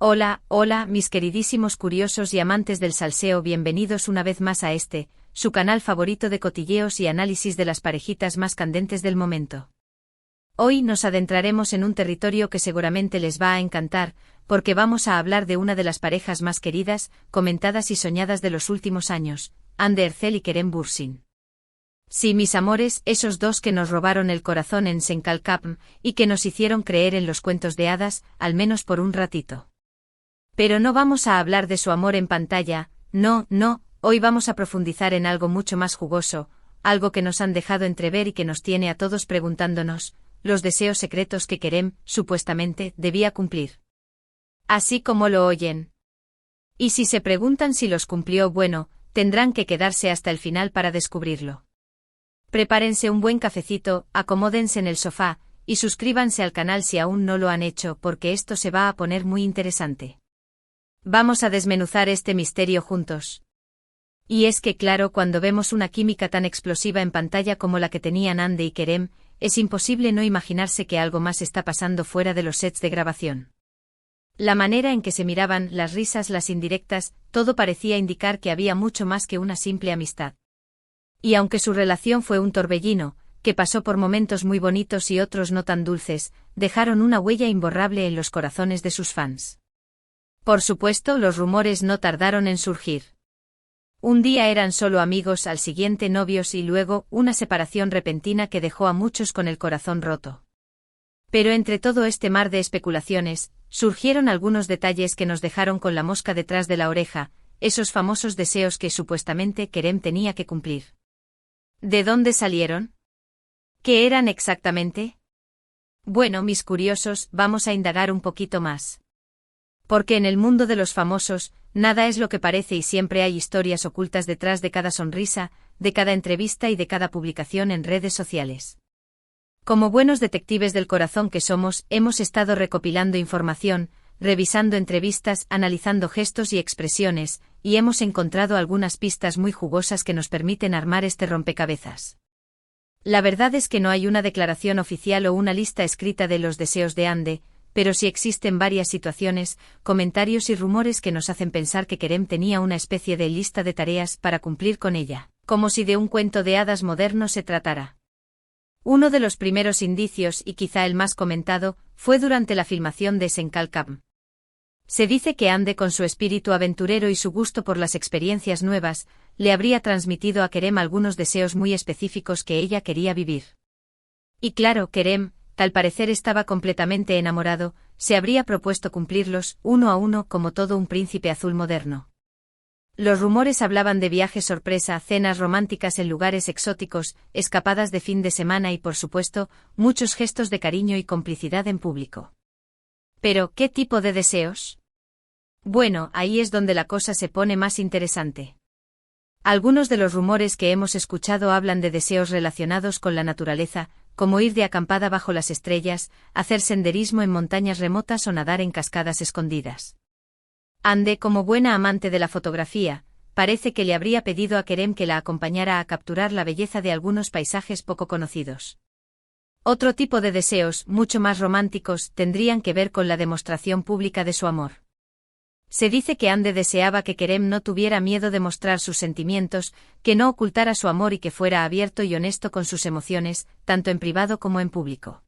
Hola, hola, mis queridísimos curiosos y amantes del salseo, bienvenidos una vez más a su canal favorito de cotilleos y análisis de las parejitas más candentes del momento. Hoy nos adentraremos en un territorio que seguramente les va a encantar, porque vamos a hablar de una de las parejas más queridas, comentadas y soñadas de los últimos años, Hande Erçel y Kerem Bürsin. Sí, mis amores, esos dos que nos robaron el corazón en Senkalkapm y que nos hicieron creer en los cuentos de hadas, al menos por un ratito. Pero no vamos a hablar de su amor en pantalla, no, hoy vamos a profundizar en algo mucho más jugoso, algo que nos han dejado entrever y que nos tiene a todos preguntándonos, los deseos secretos que Kerem, supuestamente, debía cumplir. Así como lo oyen. Y si se preguntan si los cumplió, bueno, tendrán que quedarse hasta el final para descubrirlo. Prepárense un buen cafecito, acomódense en el sofá, y suscríbanse al canal si aún no lo han hecho porque esto se va a poner muy interesante. Vamos a desmenuzar este misterio juntos. Y es que claro, cuando vemos una química tan explosiva en pantalla como la que tenían Hande y Kerem, es imposible no imaginarse que algo más está pasando fuera de los sets de grabación. La manera en que se miraban, las risas, las indirectas, todo parecía indicar que había mucho más que una simple amistad. Y aunque su relación fue un torbellino, que pasó por momentos muy bonitos y otros no tan dulces, dejaron una huella imborrable en los corazones de sus fans. Por supuesto, los rumores no tardaron en surgir. Un día eran solo amigos, al siguiente novios y luego una separación repentina que dejó a muchos con el corazón roto. Pero entre todo este mar de especulaciones, surgieron algunos detalles que nos dejaron con la mosca detrás de la oreja, esos famosos deseos que supuestamente Kerem tenía que cumplir. ¿De dónde salieron? ¿Qué eran exactamente? Bueno, mis curiosos, vamos a indagar un poquito más. Porque en el mundo de los famosos, nada es lo que parece y siempre hay historias ocultas detrás de cada sonrisa, de cada entrevista y de cada publicación en redes sociales. Como buenos detectives del corazón que somos, hemos estado recopilando información, revisando entrevistas, analizando gestos y expresiones, y hemos encontrado algunas pistas muy jugosas que nos permiten armar este rompecabezas. La verdad es que no hay una declaración oficial o una lista escrita de los deseos de Hande, pero sí existen varias situaciones, comentarios y rumores que nos hacen pensar que Kerem tenía una especie de lista de tareas para cumplir con ella, como si de un cuento de hadas moderno se tratara. Uno de los primeros indicios, y quizá el más comentado, fue durante la filmación de Senkalkapm. Se dice que Hande, con su espíritu aventurero y su gusto por las experiencias nuevas, le habría transmitido a Kerem algunos deseos muy específicos que ella quería vivir. Y claro, Kerem, al parecer estaba completamente enamorado, se habría propuesto cumplirlos, uno a uno, como todo un príncipe azul moderno. Los rumores hablaban de viajes sorpresa, cenas románticas en lugares exóticos, escapadas de fin de semana y, por supuesto, muchos gestos de cariño y complicidad en público. Pero, ¿qué tipo de deseos? Bueno, ahí es donde la cosa se pone más interesante. Algunos de los rumores que hemos escuchado hablan de deseos relacionados con la naturaleza, como ir de acampada bajo las estrellas, hacer senderismo en montañas remotas o nadar en cascadas escondidas. Hande, como buena amante de la fotografía, parece que le habría pedido a Kerem que la acompañara a capturar la belleza de algunos paisajes poco conocidos. Otro tipo de deseos, mucho más románticos, tendrían que ver con la demostración pública de su amor. Se dice que Hande deseaba que Kerem no tuviera miedo de mostrar sus sentimientos, que no ocultara su amor y que fuera abierto y honesto con sus emociones, tanto en privado como en público.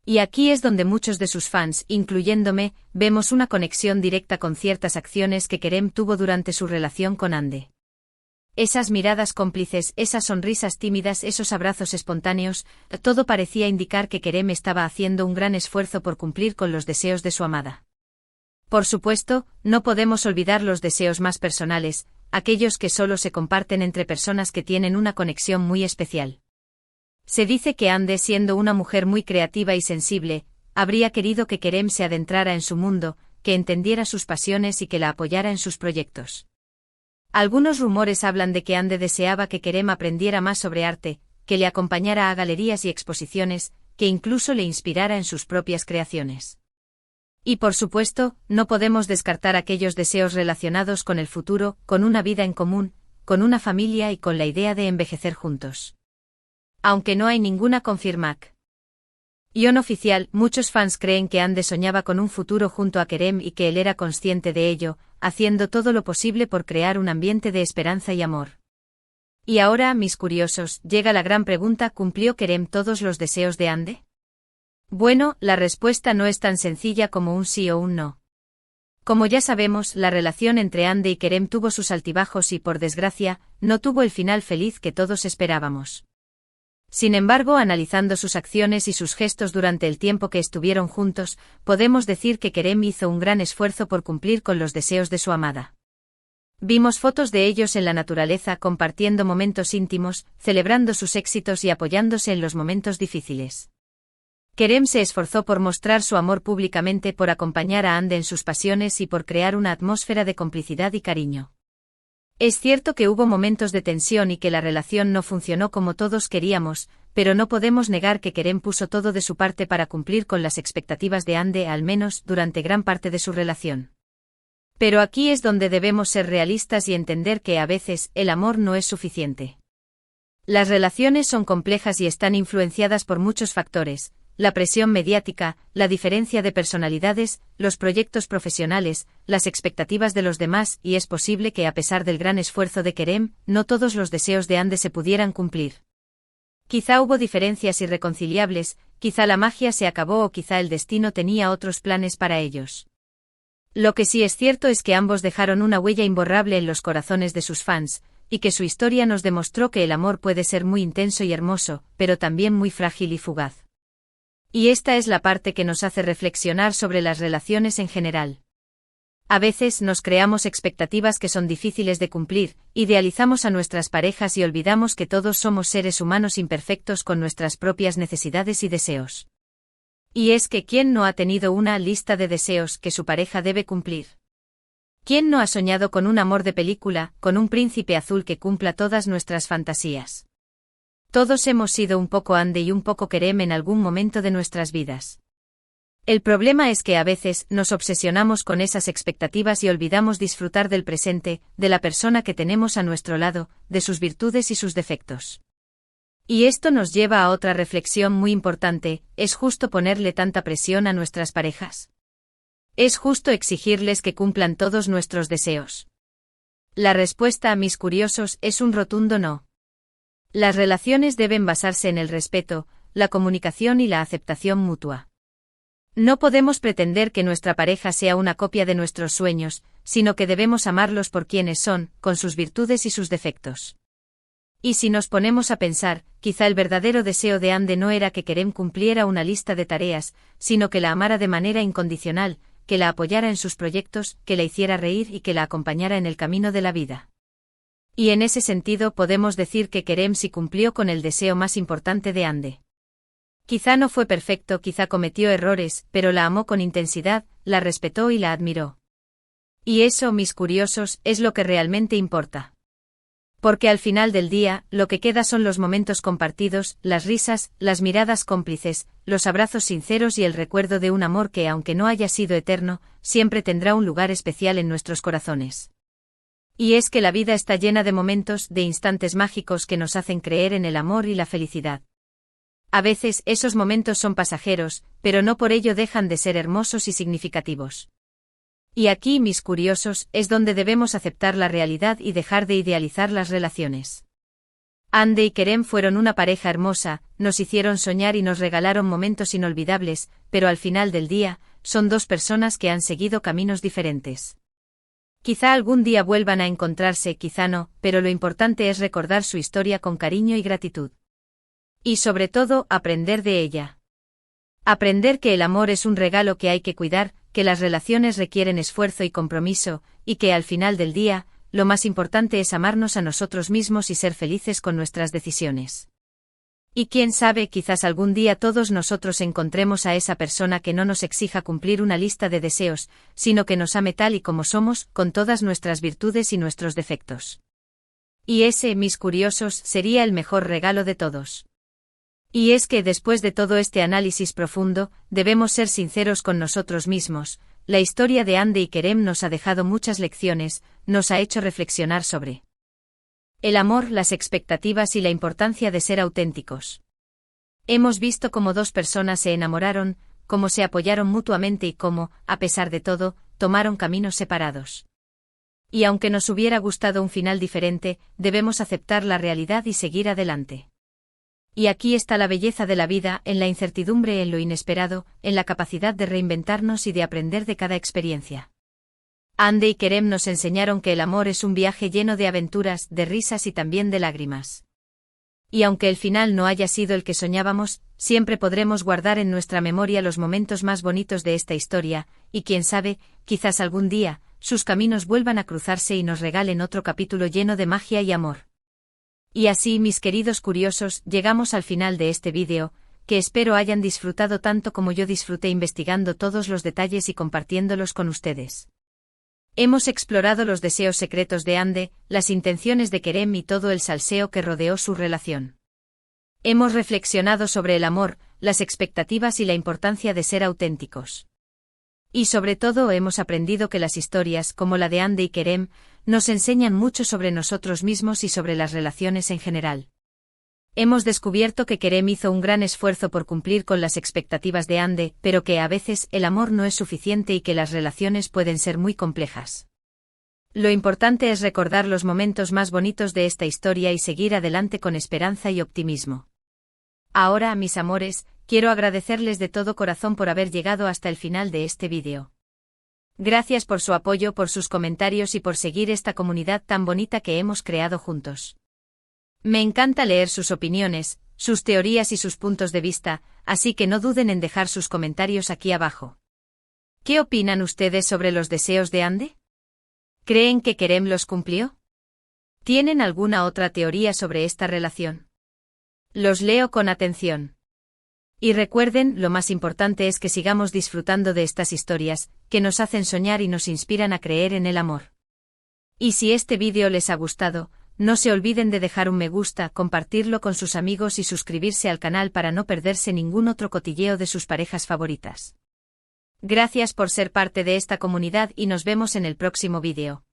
Y aquí es donde muchos de sus fans, incluyéndome, vemos una conexión directa con ciertas acciones que Kerem tuvo durante su relación con Hande. Esas miradas cómplices, esas sonrisas tímidas, esos abrazos espontáneos, todo parecía indicar que Kerem estaba haciendo un gran esfuerzo por cumplir con los deseos de su amada. Por supuesto, no podemos olvidar los deseos más personales, aquellos que solo se comparten entre personas que tienen una conexión muy especial. Se dice que Hande, siendo una mujer muy creativa y sensible, habría querido que Kerem se adentrara en su mundo, que entendiera sus pasiones y que la apoyara en sus proyectos. Algunos rumores hablan de que Hande deseaba que Kerem aprendiera más sobre arte, que le acompañara a galerías y exposiciones, que incluso le inspirara en sus propias creaciones. Y por supuesto, no podemos descartar aquellos deseos relacionados con el futuro, con una vida en común, con una familia y con la idea de envejecer juntos. Aunque no hay ninguna confirmación. Oficial, muchos fans creen que Ande soñaba con un futuro junto a Kerem y que él era consciente de ello, haciendo todo lo posible por crear un ambiente de esperanza y amor. Y ahora, mis curiosos, llega la gran pregunta: ¿cumplió Kerem todos los deseos de Ande? Bueno, la respuesta no es tan sencilla como un sí o un no. Como ya sabemos, la relación entre Ande y Kerem tuvo sus altibajos y, por desgracia, no tuvo el final feliz que todos esperábamos. Sin embargo, analizando sus acciones y sus gestos durante el tiempo que estuvieron juntos, podemos decir que Kerem hizo un gran esfuerzo por cumplir con los deseos de su amada. Vimos fotos de ellos en la naturaleza compartiendo momentos íntimos, celebrando sus éxitos y apoyándose en los momentos difíciles. Kerem se esforzó por mostrar su amor públicamente, por acompañar a Ande en sus pasiones y por crear una atmósfera de complicidad y cariño. Es cierto que hubo momentos de tensión y que la relación no funcionó como todos queríamos, pero no podemos negar que Kerem puso todo de su parte para cumplir con las expectativas de Ande, al menos durante gran parte de su relación. Pero aquí es donde debemos ser realistas y entender que a veces el amor no es suficiente. Las relaciones son complejas y están influenciadas por muchos factores: la presión mediática, la diferencia de personalidades, los proyectos profesionales, las expectativas de los demás, y es posible que a pesar del gran esfuerzo de Kerem, no todos los deseos de Ande se pudieran cumplir. Quizá hubo diferencias irreconciliables, quizá la magia se acabó o quizá el destino tenía otros planes para ellos. Lo que sí es cierto es que ambos dejaron una huella imborrable en los corazones de sus fans, y que su historia nos demostró que el amor puede ser muy intenso y hermoso, pero también muy frágil y fugaz. Y esta es la parte que nos hace reflexionar sobre las relaciones en general. A veces nos creamos expectativas que son difíciles de cumplir, idealizamos a nuestras parejas y olvidamos que todos somos seres humanos imperfectos con nuestras propias necesidades y deseos. Y es que ¿quién no ha tenido una lista de deseos que su pareja debe cumplir? ¿Quién no ha soñado con un amor de película, con un príncipe azul que cumpla todas nuestras fantasías? Todos hemos sido un poco Ande y un poco Kerem en algún momento de nuestras vidas. El problema es que a veces nos obsesionamos con esas expectativas y olvidamos disfrutar del presente, de la persona que tenemos a nuestro lado, de sus virtudes y sus defectos. Y esto nos lleva a otra reflexión muy importante: ¿es justo ponerle tanta presión a nuestras parejas? ¿Es justo exigirles que cumplan todos nuestros deseos? La respuesta, a mis curiosos, es un rotundo no. Las relaciones deben basarse en el respeto, la comunicación y la aceptación mutua. No podemos pretender que nuestra pareja sea una copia de nuestros sueños, sino que debemos amarlos por quienes son, con sus virtudes y sus defectos. Y si nos ponemos a pensar, quizá el verdadero deseo de Ande no era que Kerem cumpliera una lista de tareas, sino que la amara de manera incondicional, que la apoyara en sus proyectos, que la hiciera reír y que la acompañara en el camino de la vida. Y en ese sentido podemos decir que Kerem sí cumplió con el deseo más importante de Ande. Quizá no fue perfecto, quizá cometió errores, pero la amó con intensidad, la respetó y la admiró. Y eso, mis curiosos, es lo que realmente importa. Porque al final del día, lo que queda son los momentos compartidos, las risas, las miradas cómplices, los abrazos sinceros y el recuerdo de un amor que, aunque no haya sido eterno, siempre tendrá un lugar especial en nuestros corazones. Y es que la vida está llena de momentos, de instantes mágicos que nos hacen creer en el amor y la felicidad. A veces esos momentos son pasajeros, pero no por ello dejan de ser hermosos y significativos. Y aquí, mis curiosos, es donde debemos aceptar la realidad y dejar de idealizar las relaciones. Ande y Kerem fueron una pareja hermosa, nos hicieron soñar y nos regalaron momentos inolvidables, pero al final del día, son dos personas que han seguido caminos diferentes. Quizá algún día vuelvan a encontrarse, quizá no, pero lo importante es recordar su historia con cariño y gratitud. Y sobre todo, aprender de ella. Aprender que el amor es un regalo que hay que cuidar, que las relaciones requieren esfuerzo y compromiso, y que al final del día, lo más importante es amarnos a nosotros mismos y ser felices con nuestras decisiones. Y quién sabe, quizás algún día todos nosotros encontremos a esa persona que no nos exija cumplir una lista de deseos, sino que nos ame tal y como somos, con todas nuestras virtudes y nuestros defectos. Y ese, mis curiosos, sería el mejor regalo de todos. Y es que después de todo este análisis profundo, debemos ser sinceros con nosotros mismos. La historia de Ande y Kerem nos ha dejado muchas lecciones, nos ha hecho reflexionar sobre el amor, las expectativas y la importancia de ser auténticos. Hemos visto cómo dos personas se enamoraron, cómo se apoyaron mutuamente y cómo, a pesar de todo, tomaron caminos separados. Y aunque nos hubiera gustado un final diferente, debemos aceptar la realidad y seguir adelante. Y aquí está la belleza de la vida, en la incertidumbre, en lo inesperado, en la capacidad de reinventarnos y de aprender de cada experiencia. Ande y Kerem nos enseñaron que el amor es un viaje lleno de aventuras, de risas y también de lágrimas. Y aunque el final no haya sido el que soñábamos, siempre podremos guardar en nuestra memoria los momentos más bonitos de esta historia, y quién sabe, quizás algún día, sus caminos vuelvan a cruzarse y nos regalen otro capítulo lleno de magia y amor. Y así, mis queridos curiosos, llegamos al final de este vídeo, que espero hayan disfrutado tanto como yo disfruté investigando todos los detalles y compartiéndolos con ustedes. Hemos explorado los deseos secretos de Ande, las intenciones de Kerem y todo el salseo que rodeó su relación. Hemos reflexionado sobre el amor, las expectativas y la importancia de ser auténticos. Y sobre todo hemos aprendido que las historias, como la de Ande y Kerem, nos enseñan mucho sobre nosotros mismos y sobre las relaciones en general. Hemos descubierto que Kerem hizo un gran esfuerzo por cumplir con las expectativas de Ande, pero que a veces el amor no es suficiente y que las relaciones pueden ser muy complejas. Lo importante es recordar los momentos más bonitos de esta historia y seguir adelante con esperanza y optimismo. Ahora, mis amores, quiero agradecerles de todo corazón por haber llegado hasta el final de este vídeo. Gracias por su apoyo, por sus comentarios y por seguir esta comunidad tan bonita que hemos creado juntos. Me encanta leer sus opiniones, sus teorías y sus puntos de vista, así que no duden en dejar sus comentarios aquí abajo. ¿Qué opinan ustedes sobre los deseos de Ande? ¿Creen que Kerem los cumplió? ¿Tienen alguna otra teoría sobre esta relación? Los leo con atención. Y recuerden, lo más importante es que sigamos disfrutando de estas historias, que nos hacen soñar y nos inspiran a creer en el amor. Y si este vídeo les ha gustado, no se olviden de dejar un me gusta, compartirlo con sus amigos y suscribirse al canal para no perderse ningún otro cotilleo de sus parejas favoritas. Gracias por ser parte de esta comunidad y nos vemos en el próximo vídeo.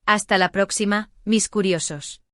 Hasta la próxima, mis curiosos.